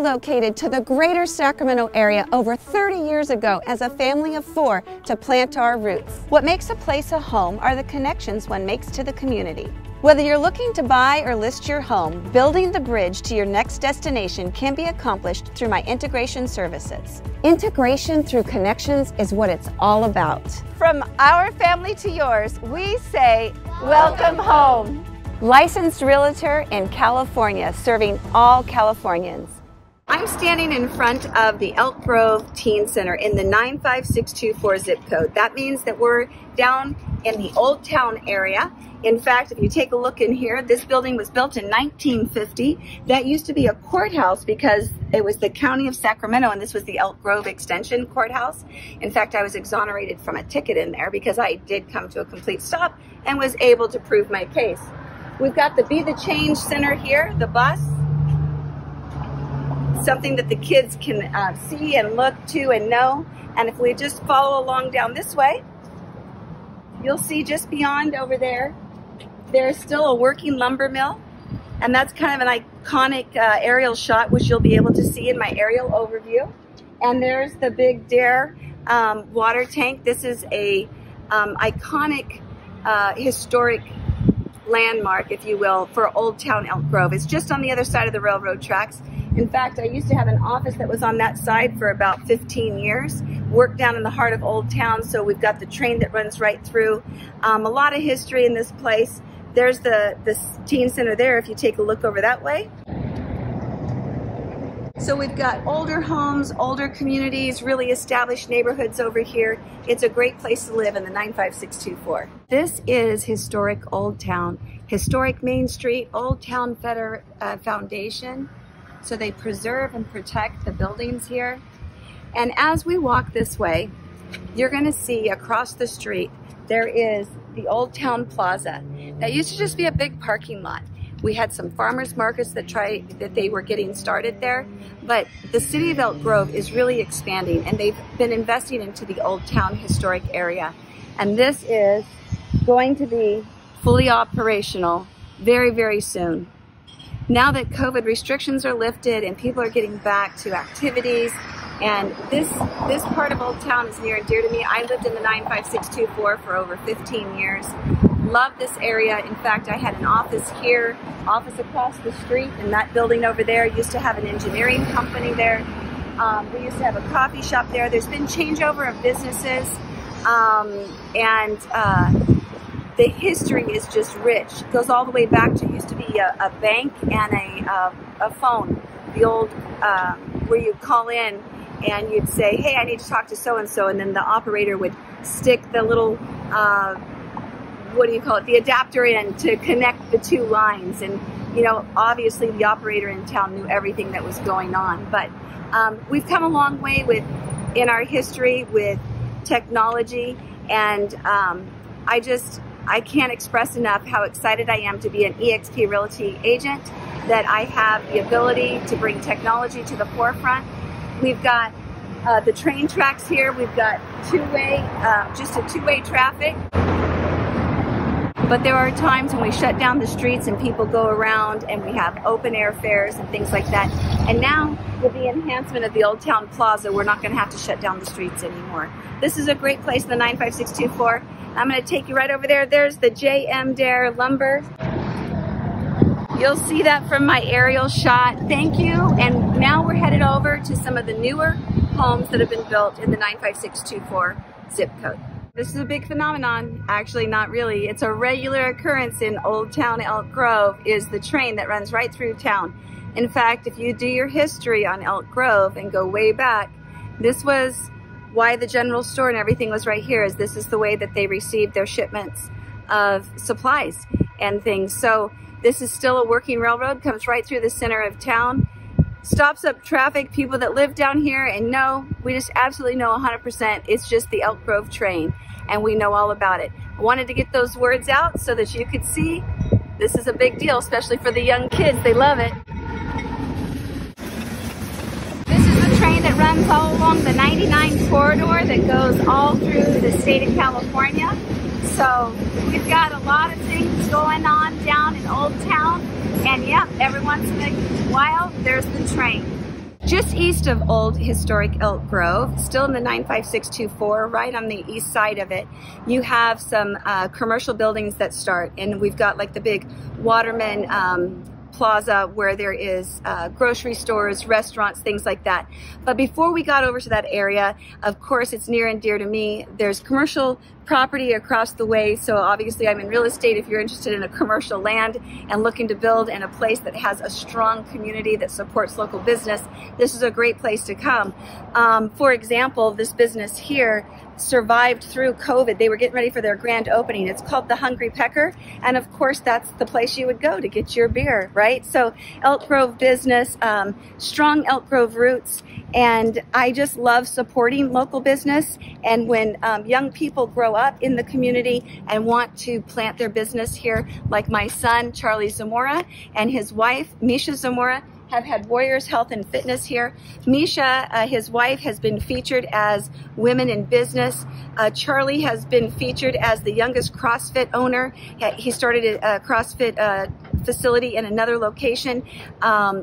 relocated to the greater Sacramento area over 30 years ago as a family of 4 to plant our roots. What makes a place a home are the connections one makes to the community. Whether you're looking to buy or list your home, building the bridge to your next destination can be accomplished through my integration services. Integration through connections is what it's all about. From our family to yours, we say, welcome home. Licensed realtor in California, serving all Californians. I'm standing in front of the Elk Grove Teen Center in the 95624 zip code. That means that we're down in the Old Town area. In fact, if you take a look in here, this building was built in 1950. That used to be a courthouse because it was the county of Sacramento, and this was the Elk Grove Extension Courthouse. In fact, I was exonerated from a ticket in there because I did come to a complete stop and was able to prove my case. We've got the Be the Change Center here, the bus. Something that the kids can see and look to and know. And if we just follow along down this way, you'll see just beyond over there, there's still a working lumber mill. And that's kind of an iconic aerial shot, which you'll be able to see in my aerial overview. And there's the Big Dare water tank. This is a iconic historic landmark, if you will, for Old Town Elk Grove. It's just on the other side of the railroad tracks. In fact, I used to have an office that was on that side for about 15 years. Worked down in the heart of Old Town, so we've got the train that runs right through. A lot of history in this place. There's the teen center there if you take a look over that way. So we've got older homes, older communities, really established neighborhoods over here. It's a great place to live in the 95624. This is historic Old Town. Historic Main Street, Old Town Foundation. So they preserve and protect the buildings here. And as we walk this way, you're gonna see across the street, there is the Old Town Plaza. That used to just be a big parking lot. We had some farmers markets that they were getting started there, but the city of Elk Grove is really expanding, and they've been investing into the Old Town historic area. And this is going to be fully operational very, very soon. Now that COVID restrictions are lifted and people are getting back to activities, and this part of Old Town is near and dear to me. I lived in the 95624 for over 15 years. Love this area. In fact, I had an office here, office across the street, and that building over there used to have an engineering company there. We used to have a coffee shop there. There's been changeover of businesses, the history is just rich. It goes all the way back to, used to be a bank and a phone. The old, where you'd call in and you'd say, hey, I need to talk to so-and-so, and then the operator would stick the little, the adapter in to connect the two lines. And, you know, obviously the operator in town knew everything that was going on. But we've come a long way in our history with technology, and I can't express enough how excited I am to be an eXp Realty agent, that I have the ability to bring technology to the forefront. We've got the train tracks here. We've got just a two-way traffic. But there are times when we shut down the streets and people go around, and we have open air fairs and things like that. And now with the enhancement of the Old Town Plaza, we're not going to have to shut down the streets anymore. This is a great place, the 95624. I'm going to take you right over there. There's the J.M. Dare Lumber. You'll see that from my aerial shot. Thank you. And now we're headed over to some of the newer homes that have been built in the 95624 zip code. This is a big phenomenon. Actually, not really. It's a regular occurrence in Old Town Elk Grove, is the train that runs right through town. In fact, if you do your history on Elk Grove and go way back, this was why the general store and everything was right here, is this is the way that they received their shipments of supplies and things. So this is still a working railroad, comes right through the center of town, stops up traffic. People that live down here and know, we just absolutely know 100% it's just the Elk Grove train, and we know all about it. I wanted to get those words out so that you could see this is a big deal, especially for the young kids. They love it. This is the train that runs all along the 99 corridor that goes all through the state of California. So we've got a lot of things going on down in Old Town, and yeah, every once in a while there's the train. Just east of old historic Elk Grove, still in the 95624, right on the east side of it, you have some commercial buildings that start, and we've got like the big Waterman Plaza where there is grocery stores, restaurants, things like that. But before we got over to that area, of course, it's near and dear to me. There's commercial property across the way, so obviously I'm in real estate. If you're interested in a commercial land and looking to build in a place that has a strong community that supports local business, this is a great place to come. For example, this business here survived through COVID. They were getting ready for their grand opening. It's called the Hungry Pecker, and of course that's the place you would go to get your beer, right? So Elk Grove business, strong Elk Grove roots, and I just love supporting local business. And when young people grow up in the community and want to plant their business here, like my son Charlie Zamora and his wife Misha Zamora have had Warriors Health and Fitness here. Misha, his wife, has been featured as Women in Business. Charlie has been featured as the youngest CrossFit owner. He started a CrossFit facility in another location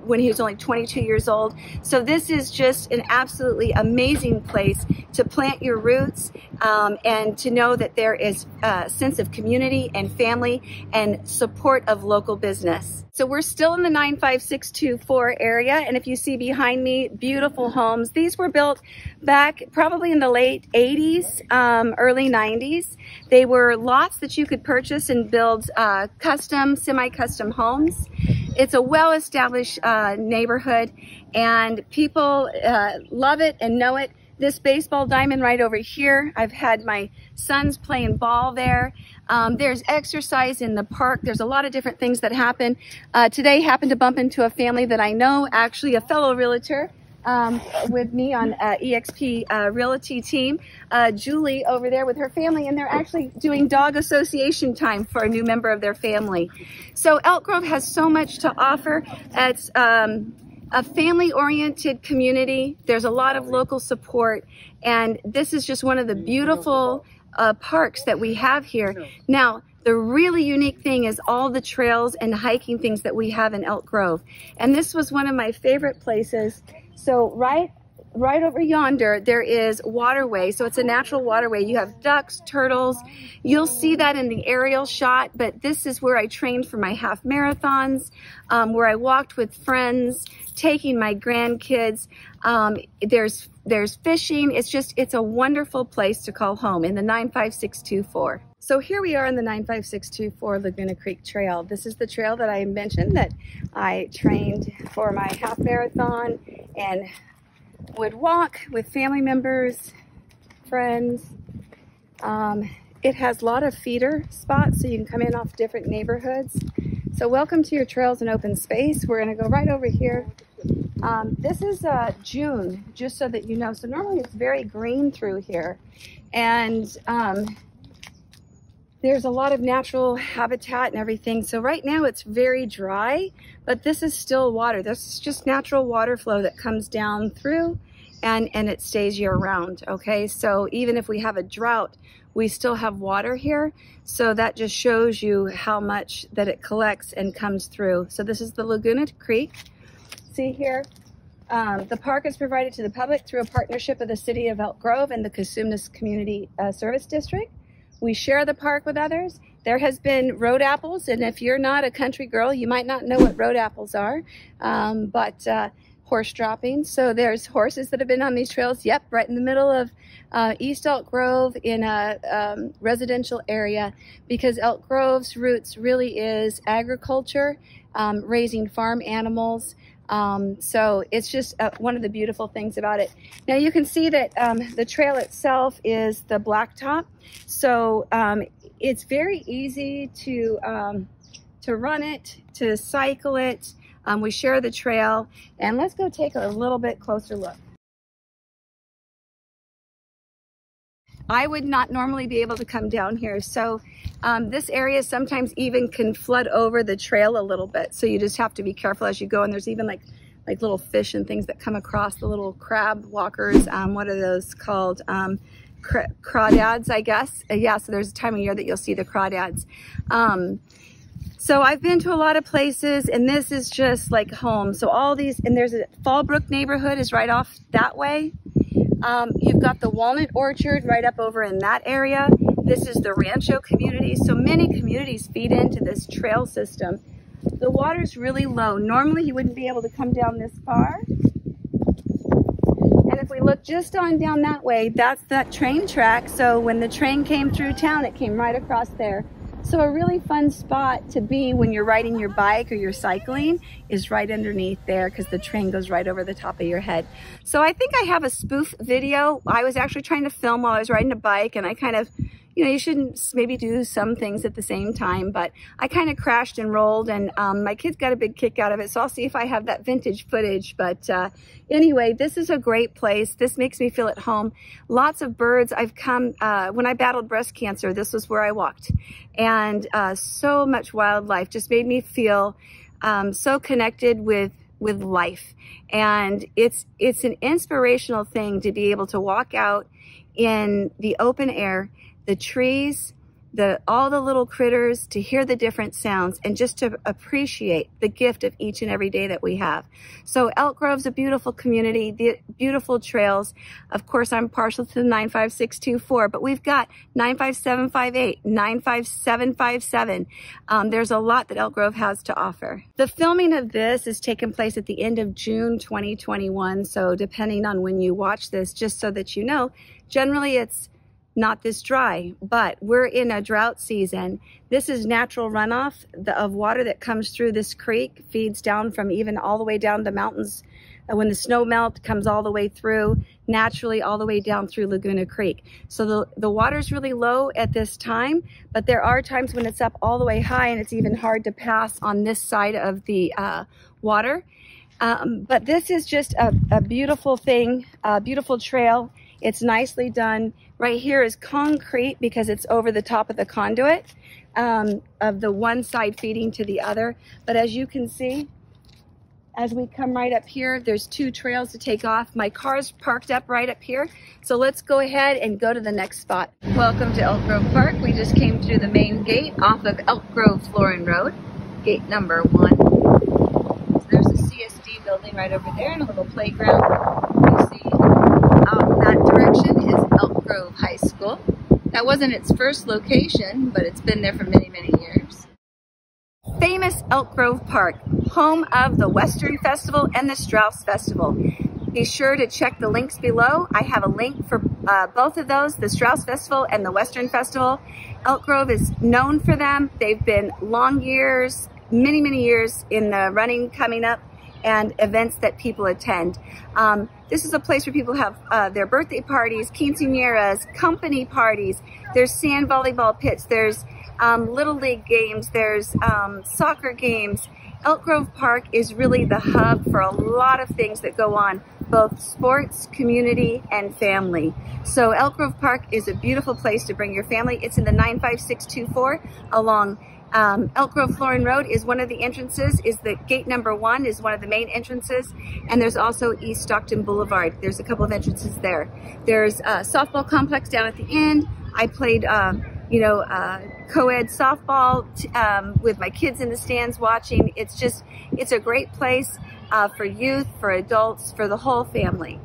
when he was only 22 years old. So this is just an absolutely amazing place to plant your roots and to know that there is a sense of community and family and support of local business. So we're still in the 95624 area, and if you see behind me, beautiful homes. These were built back probably in the late 80s, early 90s. They were lots that you could purchase and build custom, semi-custom homes. It's a well-established neighborhood, and people love it and know it. This baseball diamond right over here, I've had my sons playing ball there. There's exercise in the park. There's a lot of different things that happen. Today happened to bump into a family that I know, actually a fellow realtor with me on EXP Realty team, Julie over there with her family, and they're actually doing dog association time for a new member of their family. So Elk Grove has so much to offer. It's a family-oriented community. There's a lot of local support, and this is just one of the beautiful parks that we have here. Now, the really unique thing is all the trails and hiking things that we have in Elk Grove. And this was one of my favorite places. So right over yonder, there is waterway. So it's a natural waterway. You have ducks, turtles. You'll see that in the aerial shot, but this is where I trained for my half marathons, where I walked with friends, taking my grandkids. There's fishing. It's a wonderful place to call home in the 95624. So here we are in the 95624 Laguna Creek Trail. This is the trail that I mentioned that I trained for my half marathon and would walk with family members, friends. It has a lot of feeder spots, so you can come in off different neighborhoods. So welcome to your trails and open space. We're gonna go right over here. This is June, just so that you know. So normally it's very green through here. And there's a lot of natural habitat and everything. So right now it's very dry, but this is still water. This is just natural water flow that comes down through and it stays year round, okay? So even if we have a drought, we still have water here. So that just shows you how much that it collects and comes through. So this is the Laguna Creek. See here, the park is provided to the public through a partnership of the City of Elk Grove and the Cosumnes Community Service District. We share the park with others. There has been road apples, and if you're not a country girl, you might not know what road apples are, but horse droppings. So there's horses that have been on these trails, yep, right in the middle of East Elk Grove in a residential area, because Elk Grove's roots really is agriculture, raising farm animals. So it's just one of the beautiful things about it. Now you can see that the trail itself is the blacktop. So it's very easy to run it, to cycle it. We share the trail, and let's go take a little bit closer look. I would not normally be able to come down here. So this area sometimes even can flood over the trail a little bit. So you just have to be careful as you go. And there's even like little fish and things that come across, the little crab walkers. What are those called? Crawdads, I guess. Yeah, so there's a time of year that you'll see the crawdads. So I've been to a lot of places, and this is just like home. So all these, and there's a Fallbrook neighborhood is right off that way. You've got the Walnut Orchard right up over in that area. This is the Rancho community. So many communities feed into this trail system. The water's really low. Normally you wouldn't be able to come down this far. And if we look just on down that way, that's that train track. So when the train came through town, it came right across there. So a really fun spot to be when you're riding your bike or you're cycling is right underneath there, because the train goes right over the top of your head. So I think I have a spoof video. I was actually trying to film while I was riding a bike, and I kind of, you know, you shouldn't maybe do some things at the same time, but I kind of crashed and rolled, and my kids got a big kick out of it. So I'll see if I have that vintage footage. But anyway, this is a great place. This makes me feel at home. Lots of birds. I've come, when I battled breast cancer, this was where I walked. And so much wildlife just made me feel so connected with life. And it's an inspirational thing to be able to walk out in the open air, the trees, all the little critters, to hear the different sounds, and just to appreciate the gift of each and every day that we have. So Elk Grove's a beautiful community, the beautiful trails. Of course, I'm partial to the 95624, but we've got 95758, 95757. There's a lot that Elk Grove has to offer. The filming of this is taking place at the end of June 2021. So depending on when you watch this, just so that you know, generally it's not this dry, but we're in a drought season. This is natural runoff of water that comes through this creek, feeds down from even all the way down the mountains. When the snow melt, comes all the way through, naturally all the way down through Laguna Creek. So the water's really low at this time, but there are times when it's up all the way high, and it's even hard to pass on this side of the water. But this is just a beautiful thing, a beautiful trail. It's nicely done. Right here is concrete because it's over the top of the conduit of the one side feeding to the other. But as you can see, as we come right up here, there's two trails to take off. My car's parked up right up here. So let's go ahead and go to the next spot. Welcome to Elk Grove Park. We just came through the main gate off of Elk Grove Florin Road, gate number 1. So there's a CSD building right over there and a little playground. You see out in that direction is Elk Grove High School. That wasn't its first location, but it's been there for many, many years. Famous Elk Grove Park, home of the Western Festival and the Strauss Festival. Be sure to check the links below. I have a link for both of those, the Strauss Festival and the Western Festival. Elk Grove is known for them. They've been long years, many, many years in the running coming up, and events that people attend. This is a place where people have their birthday parties, quinceañeras, company parties. There's sand volleyball pits, there's little league games, there's soccer games. Elk Grove Park is really the hub for a lot of things that go on, both sports, community, and family. So Elk Grove Park is a beautiful place to bring your family. It's in the 95624 along Elk Grove Florin Road is one of the entrances, is the gate number 1 is one of the main entrances, and there's also East Stockton Boulevard. There's a couple of entrances there. There's a softball complex down at the end. I played, co-ed softball with my kids in the stands watching. It's a great place for youth, for adults, for the whole family.